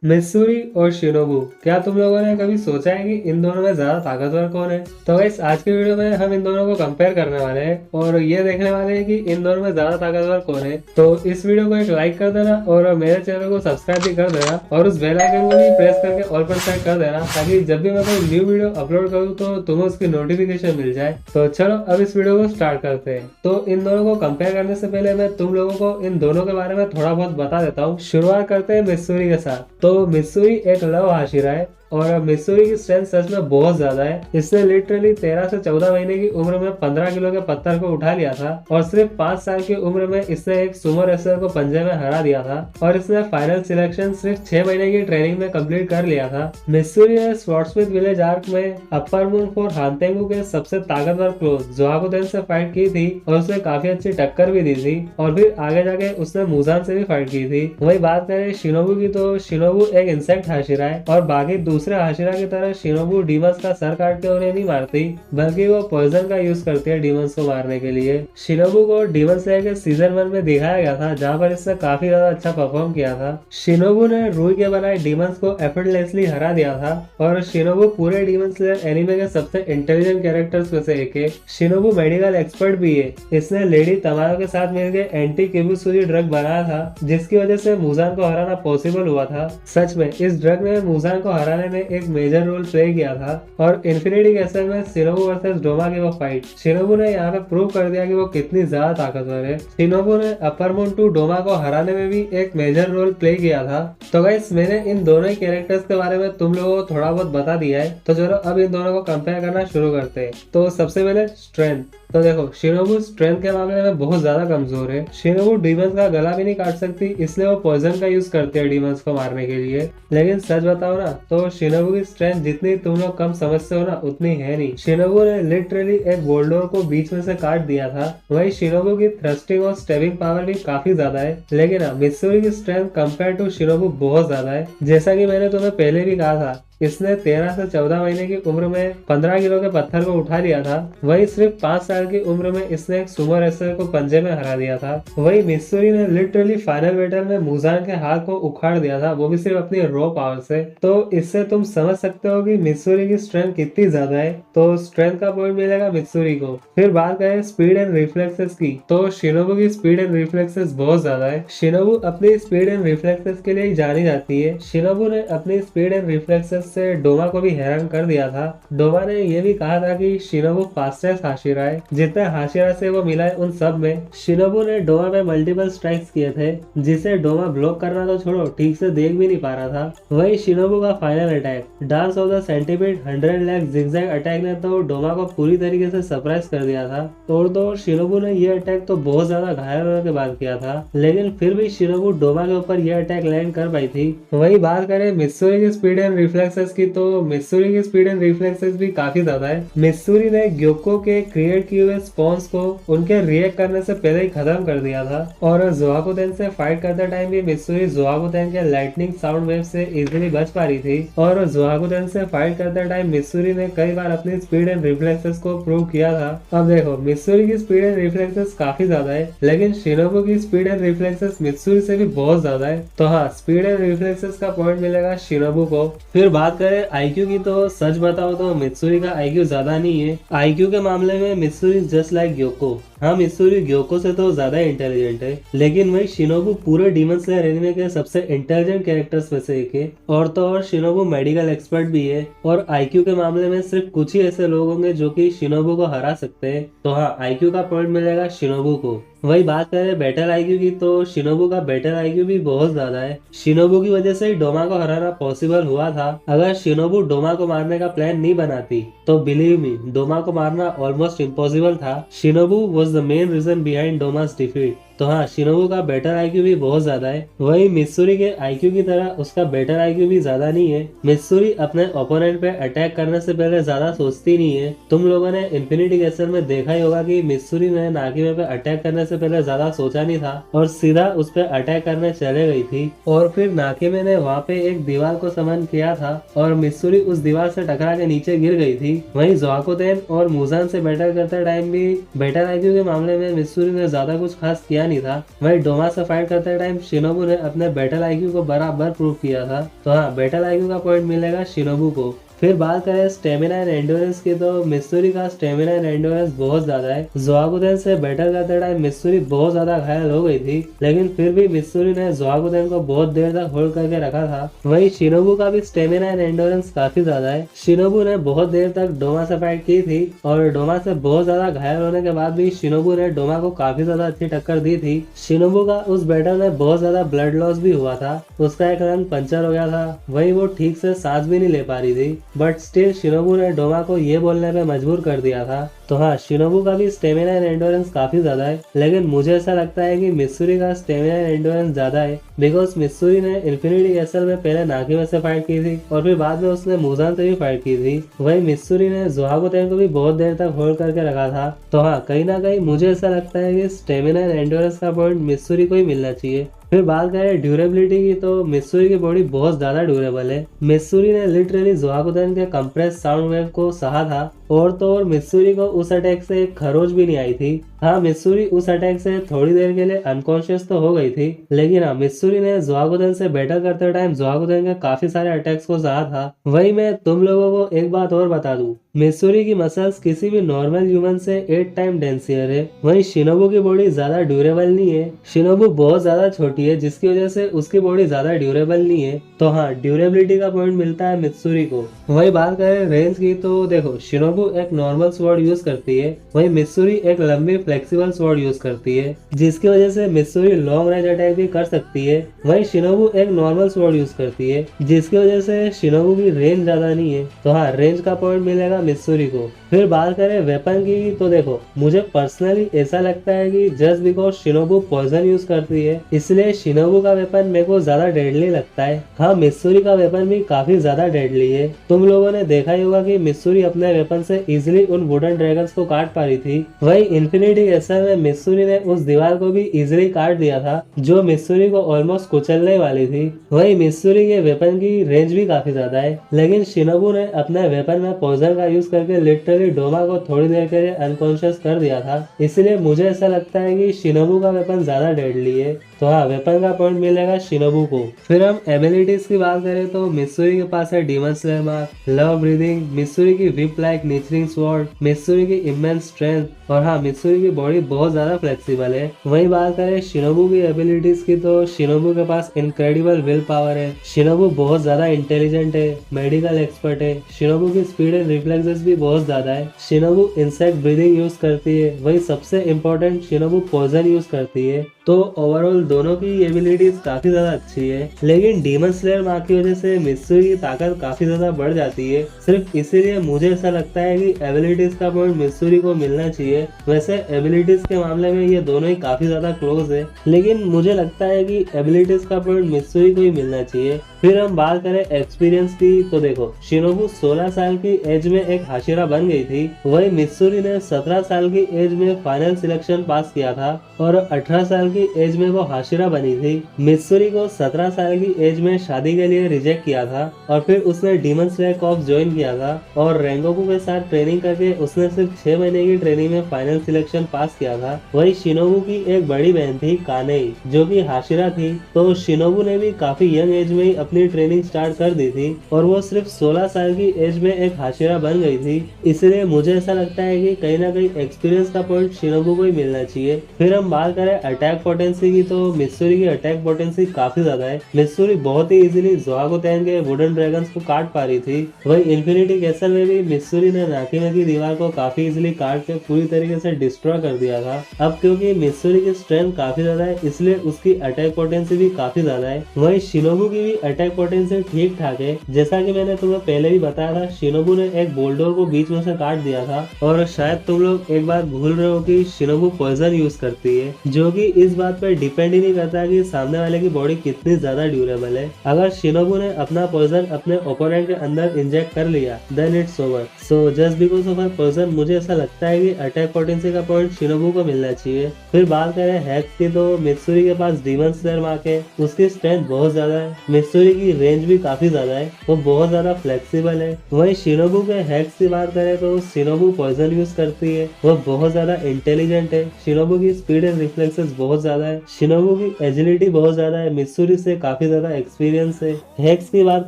Mitsuri और Shinobu, क्या तुम लोगों ने कभी सोचा है कि इन दोनों में ज्यादा ताकतवर कौन है? तो गाइस आज के वीडियो में हम इन दोनों को कंपेयर करने वाले हैं और ये देखने वाले हैं कि इन दोनों में ज्यादा ताकतवर कौन है। तो इस वीडियो को एक लाइक कर देना और मेरे चैनल को सब्सक्राइब भी कर देना और उस बेल आइकन को भी प्रेस करके ऑल पर सेट कर देना, ताकि जब भी मैं कोई न्यू वीडियो अपलोड करूँ तो तुम्हें उसकी नोटिफिकेशन मिल जाए। तो चलो अब इस वीडियो को स्टार्ट करते हैं। तो इन दोनों को कंपेयर करने से पहले मैं तुम लोगों को इन दोनों के बारे में थोड़ा बहुत बता देता हूँ। शुरुआत करते हैं मित्सुरी के साथ। तो मित्सुरी एक लव हाशिरा है और मित्सुरी की स्ट्रेंथ सच में बहुत ज्यादा है। इसने लिटरली 13 से 14 महीने की उम्र में 15 किलो के पत्थर को उठा लिया था और सिर्फ 5 साल की उम्र में इसने एक सुमो रेसलर को पंजे में हरा दिया था और इसने फाइनल सिलेक्शन सिर्फ 6 महीने की ट्रेनिंग में कंप्लीट कर लिया था। मित्सुरी ने स्वॉर्ड्समिथ विलेज आर्क में अपर मून फॉर हानतेंगु के सबसे ताकतवर क्लोज जोहाकुतेन से फाइट की थी और उसने काफी अच्छी टक्कर भी दी थी और फिर आगे जाके उसने मुजान से भी फाइट की थी। वही बात करें शिनोबू की, तो शिनोबू एक इंसेक्ट हाशिरा है और बाकी दूसरे हाशिरा की तरह शिनोबू डीमंस का सर काट के उन्हें नहीं मारती, बल्कि वो पॉइजन का यूज करती है डीमंस को मारने के लिए। शिनोबू को डीमन स्लेयर के सीजन 1 में दिखाया गया था, जहाँ पर इसने काफी ज्यादा अच्छा परफॉर्म किया था। शिनोबू ने रुई के बनाए डीमंस को एफर्टलेसली हरा दिया था और शिनोबू पूरे डीमन स्लेयर एनिमे के सबसे इंटेलिजेंट कैरेक्टर्स में से एक है। शिनोबू मेडिकल एक्सपर्ट भी है। इसने लेडी तमायो के साथ मिलकर एंटी किबुत्सुजी ड्रग बनाया था, जिसकी वजह से मुजान को हराना पॉसिबल हुआ था। सच में इस ड्रग ने मुजान को हराने में एक मेजर रोल प्ले किया था। और इन्फिनिटी कैसल में शिनोबू वर्सेस डोमा की वो फाइट, शिनोबू ने यहाँ पे प्रूव कर दिया कि वो कितनी ज्यादा ताकतवर है। शिनोबू ने अपर मून टू डोमा को हराने में भी एक मेजर रोल प्ले किया था। तो गाइस मैंने इन दोनों ही कैरेक्टर्स के बारे में तुम लोगों को थोड़ा बहुत बता दिया है, तो चलो अब इन दोनों को कंपेयर करना शुरू करते हैं। तो सबसे पहले स्ट्रेंथ। तो देखो शिनोबू स्ट्रेंथ के मामले में बहुत ज्यादा कमजोर है। शिनोबू डीमंस का गला भी नहीं काट सकती, इसलिए वो पॉइजन का यूज करती है डीमंस को मारने के लिए। लेकिन सच बताओ ना, तो शिनोबू की स्ट्रेंथ जितनी तुम लोग कम समझते हो ना, उतनी है नहीं। शिनोबू ने लिटरली एक बोल्डोर को बीच में से काट दिया था। वही शिनोबू की थ्रस्टिंग और स्टेबिंग पावर भी काफी ज्यादा है। लेकिन मित्सुरी की स्ट्रेंथ कंपेयर टू शिनोबू बहुत ज्यादा है। जैसा कि मैंने तुम्हें पहले भी कहा था, इसने 13 से 14 महीने की उम्र में 15 किलो के पत्थर को उठा लिया था। वही सिर्फ 5 साल की उम्र में इसने एक सुमो रेसलर को पंजे में हरा दिया था। वही मित्सुरी ने लिटरली फाइनल बैटल में मुजान के हाथ को उखाड़ दिया था, वो भी सिर्फ अपनी रॉ पावर से। तो इससे तुम समझ सकते हो कि मित्सुरी की स्ट्रेंथ कितनी ज्यादा है। तो स्ट्रेंथ का पॉइंट मिलेगा मित्सुरी को। फिर बात करें स्पीड एंड रिफ्लेक्सेस की, तो शिनोबू की स्पीड एंड रिफ्लेक्सेस बहुत ज्यादा है। शिनोबू अपनी स्पीड एंड रिफ्लेक्सेस के लिए जानी जाती है। शिनोबू ने अपनी स्पीड एंड रिफ्लेक्सेस से डोमा को भी हैरान कर दिया था। डोमा ने यह भी कहा था कि शिनोबू फास्टेस्ट हाशिरा है। जितने हाशिरा से वो मिला है उन सब में शिनोबू ने डोमा पे मल्टीपल स्ट्राइक्स किए थे, जिसे डोमा ब्लॉक करना तो छोड़ो, ठीक से देख भी नहीं पा रहा था। वही शिनोबू का final attack dance of the centipede 100 lakh zigzag attack ने तो डोमा को पूरी तरीके से सरप्राइज कर दिया था। और तो शिनोबू ने यह अटैक तो बहुत ज्यादा घायल होने के बाद किया था, लेकिन फिर भी शिनोबू डोमा के ऊपर यह अटैक लैंड कर पाई थी। वही बात करें मित्सुरी की स्पीड एंड रिफ्लेक्सेस की, तो मित्सुरी की स्पीड एंड रिफ्लेक्सेस भी काफी ज्यादा है। मित्सुरी ने ग्योको के क्रिएट किए हुए स्पॉन्स को उनके रिएक्ट करने से पहले ही खत्म कर दिया था। और जोहाकुतेन से फाइट करते टाइम भी मित्सुरी जोहाकुतेन के लाइटनिंग साउंड वेव से इजीली बच पा रही थी। और जोहाकुतेन से फाइट करते टाइम मित्सुरी ने कई बार अपनी स्पीड एंड रिफ्लेक्सेस को प्रूव किया था। अब देखो मित्सुरी की स्पीड एंड रिफ्लेक्सेस काफी ज्यादा है, लेकिन शिनोबू की स्पीड एंड रिफ्लेक्सेस मित्सुरी से भी बहुत ज्यादा है। तो हाँ, स्पीड एंड रिफ्लेक्सेस का पॉइंट मिलेगा शिनोबू को। फिर बात करें आईक्यू की, तो सच बताओ तो मित्सुरी का आईक्यू ज्यादा नहीं है। आईक्यू के मामले में मित्सुरी जस्ट लाइक ग्योको। हाँ, मित्सुरी ग्योको से तो ज्यादा इंटेलिजेंट है, लेकिन वही शिनोबू पूरे डीमन स्लेयर एनिमे के सबसे इंटेलिजेंट कैरेक्टर्स में से एक है। और तो और शिनोबू मेडिकल एक्सपर्ट भी है। और आईक्यू के मामले में सिर्फ कुछ ही ऐसे लोग होंगे जो कि शिनोबू को हरा सकते हैं। तो हाँ, आईक्यू का पॉइंट मिलेगा शिनोबू को। वही बात करें बैटल आईक्यू की, तो शिनोबू का बैटल आईक्यू भी बहुत ज्यादा है। शिनोबू की वजह से ही डोमा को हराना पॉसिबल हुआ था। अगर शिनोबू डोमा को मारने का प्लान नहीं बनाती, तो बिलीव मी, डोमा को मारना ऑलमोस्ट इम्पॉसिबल था। Shinobu was the main reason behind Doma's defeat. तो हाँ, शिनोबू का बेटर आईक्यू भी बहुत ज्यादा है। वही मित्सुरी के आईक्यू की तरह उसका बेटर आईक्यू भी ज्यादा नहीं है। मित्सुरी अपने ओपोनेंट पे अटैक करने से पहले ज्यादा सोचती नहीं है। तुम लोगों ने इन्फिनिटी कैसल में देखा ही होगा कि मित्सुरी ने नाकिमे पे अटैक करने से पहले ज्यादा सोचा नहीं था और सीधा उस पर अटैक करने चले गई थी। और फिर नाकिमे ने वहाँ पे एक दीवार को समन किया था और मित्सुरी उस दीवार से टकरा के नीचे गिर गई थी। वही जोहाकुतेन और मुजान से बैटल करते टाइम भी बेटर आईक्यू के मामले में मित्सुरी ने ज्यादा कुछ खास किया नहीं था। वही डोमा से फाइट करते टाइम शिनोबू ने अपने बैटल आईक्यू को बराबर प्रूव किया था। तो हाँ, बैटल आईक्यू का पॉइंट मिलेगा शिनोबू को। फिर बात करें स्टेमिना एंड एंडोरेंस की, तो मित्सुरी का स्टेमिना एंड एंडोरेंस बहुत ज्यादा है। ज़ोआकुदेन से बैटल करते टाइम मित्सुरी बहुत ज्यादा घायल हो गई थी, लेकिन फिर भी मित्सुरी ने ज़ोआकुदेन को बहुत देर तक होल्ड करके रखा था। वही शिनोबू का भी स्टेमिना एंड एंडोरेंस काफी ज्यादा है। शिनोबू ने बहुत देर तक डोमा से फाइट की थी और डोमा से बहुत ज्यादा घायल होने के बाद भी शिनोबू ने डोमा को काफी ज्यादा अच्छी टक्कर दी थी। शिनोबू का उस बैटल में बहुत ज्यादा ब्लड लॉस भी हुआ था, उसका एक रंग पंचर हो गया था। वही वो ठीक से सांस भी नहीं ले पा रही थी, बट स्टिल शिनोबू ने डोमा को ये बोलने पे मजबूर कर दिया था। तो हाँ, शिनोबू का भी स्टेमिना एंड एंडोरेंस काफी ज्यादा है, लेकिन मुझे ऐसा लगता है कि मित्सुरी का स्टेमिना एंड एंडोरेंस ज्यादा है, बिकॉज मित्सुरी ने इन्फिनिटी कैसल में पहले नाकिमा से फाइट की थी और फिर बाद में उसने मुजान से भी फाइट की थी। वही मित्सुरी ने ज़ोआकुदेन को भी बहुत देर तक होल्ड करके रखा था। तो हाँ, कहीं ना कहीं मुझे ऐसा लगता है कि स्टेमिना एंड एंडोरेंस का पॉइंट मित्सुरी को ही मिलना चाहिए। फिर बात करें ड्यूरेबिलिटी की, तो मित्सुरी की बॉडी बहुत ज्यादा ड्यूरेबल है। मित्सुरी ने लिटरली ज़ोआकुदेन के कंप्रेस साउंड वेव को सहा था, और तो और मित्सुरी को उस अटैक से एक खरोच भी नहीं आई थी। हाँ, मित्सुरी उस अटैक से थोड़ी देर के लिए अनकॉन्शियस तो हो गई थी, लेकिन हाँ, मित्सुरी ने ज़ोआकुदेन से बैटल करते टाइम ज़ोआकुदेन के काफी सारे अटैक्स को सहा था। वही मैं तुम लोगों को एक बात और बता दूं, मित्सुरी की मसल्स किसी भी नॉर्मल ह्यूमन से 8 टाइम डेंसियर है। वहीं शिनोबू की बॉडी ज्यादा ड्यूरेबल नहीं है। शिनोबू बहुत ज्यादा छोटी है, जिसकी वजह से उसकी बॉडी ज्यादा ड्यूरेबल नहीं है। तो हाँ, ड्यूरेबिलिटी का पॉइंट मिलता है मित्सुरी को। वही बात करें रेंज की, तो देखो शिनोबू एक नॉर्मल स्वॉर्ड यूज करती है, वही मित्सुरी एक लंबी फ्लेक्सिबल स्वॉर्ड यूज करती है, जिसकी वजह से मित्सुरी लॉन्ग रेंज अटैक भी कर सकती है। वही शिनोबू एक नॉर्मल स्वॉर्ड यूज करती है, जिसकी वजह से शिनोबू की रेंज ज्यादा नहीं है। तो हाँ, रेंज का पॉइंट मिलेगा मित्सुरी को। फिर बात करें वेपन की, तो देखो मुझे पर्सनली ऐसा लगता है कि just because Shinobu poison use करती है, इसलिए शिनोबू का वेपन मेरे को ज्यादा डेडली लगता है। हाँ, मित्सुरी का वेपन भी काफी ज्यादा डेडली है। तुम लोगों ने देखा ही होगा कि मित्सुरी अपने वेपन से इजिली उन वुडन ड्रैगन्स को काट पा रही थी। वही इन्फिनिटी कैसल में मित्सुरी ने उस दीवार को भी इजिली काट दिया था, जो मित्सुरी को ऑलमोस्ट कुचलने वाली थी। वही मित्सुरी के वेपन की रेंज भी काफी ज्यादा है, लेकिन शिनोबू ने अपने वेपन में पॉइजन का यूज करके लिटरली डोमा को थोड़ी देर के लिए अनकॉन्शियस कर दिया था। इसलिए मुझे ऐसा लगता है कि शिनोबू का वेपन ज्यादा डेडली है। तो हाँ, वेपन का पॉइंट मिलेगा शिनोबू को। फिर हम एबिलिटीज की बात करें, तो मित्सुरी के पास है demon slayer mark, love breathing, Mitsuri की विप लाइक नेचरिंग स्वॉर्ड, मित्सुरी की इमेंस स्ट्रेंथ, और हाँ, मित्सुरी की बॉडी बहुत ज्यादा फ्लेक्सिबल है। वही बात करें शिनोबू की एबिलिटीज की, तो शिनोबू के पास इनक्रेडिबल विल पावर है। शिनोबू बहुत ज्यादा इंटेलिजेंट है, मेडिकल एक्सपर्ट है। शिनोबू की स्पीड एंड रिफ्लेक्सेस भी बहुत ज्यादा है। शिनोबू इंसेक्ट ब्रीदिंग यूज करती है। वही सबसे इम्पोर्टेंट, शिनोबू पॉइजन यूज करती है। तो ओवरऑल दोनों की एबिलिटीज काफी ज्यादा अच्छी है, लेकिन डीमन स्लेयर मार्क की वजह से मित्सुरी की ताकत काफी ज्यादा बढ़ जाती है। सिर्फ इसीलिए मुझे ऐसा लगता है कि एबिलिटीज का पॉइंट मित्सुरी को मिलना चाहिए। वैसे एबिलिटीज के मामले में ये दोनों ही काफी ज्यादा क्लोज है, लेकिन मुझे लगता है कि एबिलिटीज का पॉइंट मित्सुरी को ही मिलना चाहिए। फिर हम बात करें एक्सपीरियंस की, तो देखो शिनोबू 16 साल की एज में एक हाशिरा बन गई थी। वही मित्सुरी ने 17 साल की एज में फाइनल सिलेक्शन पास किया था और 18 साल की एज में वो हाशिरा बनी थी। मित्सुरी को 17 साल की एज में शादी के लिए रिजेक्ट किया था और फिर उसने डीमन स्लेयर कॉर्प्स ज्वाइन किया था और रेंगोकू के साथ ट्रेनिंग करके उसने सिर्फ 6 महीने की ट्रेनिंग में फाइनल सिलेक्शन पास किया था। वही शिनोबू की एक बड़ी बहन थी कानेई, जो कि हाशिरा थी। तो शिनोबू ने भी काफी यंग एज में ही अपनी ट्रेनिंग स्टार्ट कर दी थी और वो सिर्फ 16 साल की एज में एक हाशिरा बन गई थी। इसलिए मुझे ऐसा लगता है कि कहीं ना कहीं एक्सपीरियंस का पॉइंट शिनोबू को ही मिलना चाहिए। फिर हम बात करें अटैक पोटेंसी की, तो मित्सुरी की अटैक पोटेंसी काफी ज्यादा है। मित्सुरी बहुत ही इजीली ज़ोआकुदेन के वुडन ड्रैगन्स को काट पा रही थी। वही इन्फिनिटी कैसल में भी मित्सुरी ने नाकिमा की दीवार को काफी इजीली काट के पूरी तरीके से डिस्ट्रॉय कर दिया था। अब क्योंकि मित्सुरी की स्ट्रेंथ काफी ज्यादा है, इसलिए उसकी अटैक पोटेंसी भी काफी ज्यादा है। वही शिनोबू की भी अटैक पोटेंशियल ठीक ठाक है। जैसा कि मैंने तुम्हें पहले भी बताया था, शिनोबू ने एक बोल्डोर को बीच में से काट दिया था और शायद तुम लोग एक बात भूल रहे हो कि शिनोबू पॉइजन यूज करती है, जो कि इस बात पर डिपेंड ही नहीं करता कि सामने वाले की बॉडी कितनी ज्यादा ड्यूरेबल है। अगर शिनोबू ने अपना पॉइजन अपने ओपोनेंट के अंदर इंजेक्ट कर लिया, then it's over. So just because of her poison मुझे ऐसा लगता है कि अटैक पोटेंसी का पॉइंट शिनोबू को मिलना चाहिए। फिर बात करें हैक्स की, तो मित्सुरी के पास डीमन स्लेयर मार्क है, उसकी स्ट्रेंथ बहुत ज्यादा है। मित्सुरी मित्सुरी की रेंज भी काफी ज्यादा है, वो बहुत ज्यादा फ्लेक्सिबल है। वहीं शिनोबू के हैक्स की बात करें तो शिनोबू पॉइजन यूज करती है, वो बहुत ज्यादा इंटेलिजेंट है। शिनोबू की स्पीड एंड रिफ्लेक्सेस बहुत ज्यादा है, शिनोबू की एजिलिटी बहुत ज्यादा है, मित्सुरी से काफी ज्यादा एक्सपीरियंस है। हैक्स की बात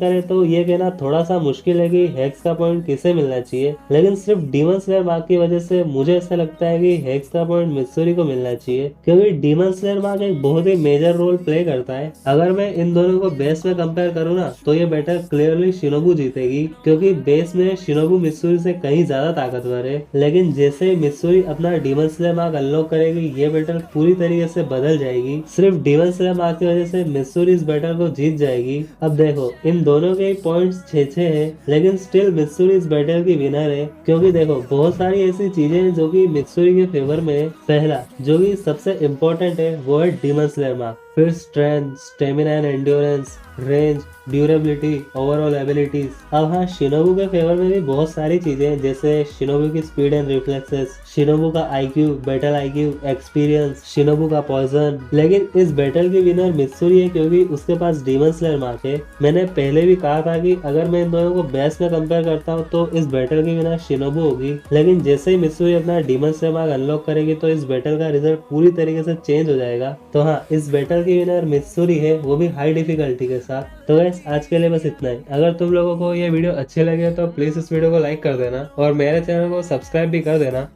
करें तो ये कहना थोड़ा सा मुश्किल है कि हैक्स का पॉइंट किसे मिलना चाहिए, लेकिन सिर्फ डीमन स्लेयर मार्क की वजह से मुझे ऐसा लगता है कि हैक्स का पॉइंट मित्सुरी को मिलना चाहिए, क्योंकि डीमन स्लेयर मार्क एक बहुत ही मेजर रोल प्ले करता है। अगर मैं इन दोनों को बेस में कंपेयर करूँ ना तो ये बैटल क्लियरली शिनोबू जीतेगी, क्योंकि बेस में शिनोबू मित्सुरी से कहीं ज्यादा ताकतवर है। लेकिन जैसे मित्सुरी अपना डीमन स्लेयर मार्क अनलॉक करेगी ये बैटल पूरी तरीके से बदल जाएगी। सिर्फ डीमन स्लेयर मार्क की वजह से मित्सुरी इस बैटल को जीत जाएगी। अब देखो इन दोनों के पॉइंट्स 6-6 है, लेकिन स्टिल मित्सुरी इस बैटल की विनर है, क्योंकि देखो बहुत सारी ऐसी चीजें हैं जो कि मित्सुरी के फेवर में है। पहला जो कि सबसे इम्पोर्टेंट है वो है डीमन स्लेयर मार्क, फिर strength, stamina and endurance, range, durability, overall abilities. अब हाँ शिनोबू के फेवर में भी बहुत सारी चीजें हैं, जैसे शिनोबू की स्पीड एंड रिफ्लेक्सेस, शिनोबू का IQ, battle IQ, experience, Shinobu का पॉइजन। लेकिन इस बैटल की विनर मित्सुरी है, क्योंकि उसके पास डीमन स्लेयर मार्क है। मैंने पहले भी कहा था कि अगर मैं इन दोनों को बेस्ट में कंपेयर करता हूँ तो इस बैटल की विनर शिनोबू होगी, लेकिन जैसे ही मित्सुरी अपना डीमन स्लेयर मार्क अनलॉक करेगी तो इस बैटल का रिजल्ट पूरी तरीके से चेंज हो जाएगा। तो हाँ इस बैटल की विनर मित्सुरी है, वो भी हाई डिफिकल्टी के साथ। तो गाइस आज के लिए बस इतना ही। अगर तुम लोगों को ये वीडियो अच्छे लगे तो प्लीज इस वीडियो को लाइक कर देना और मेरे चैनल को सब्सक्राइब भी कर देना।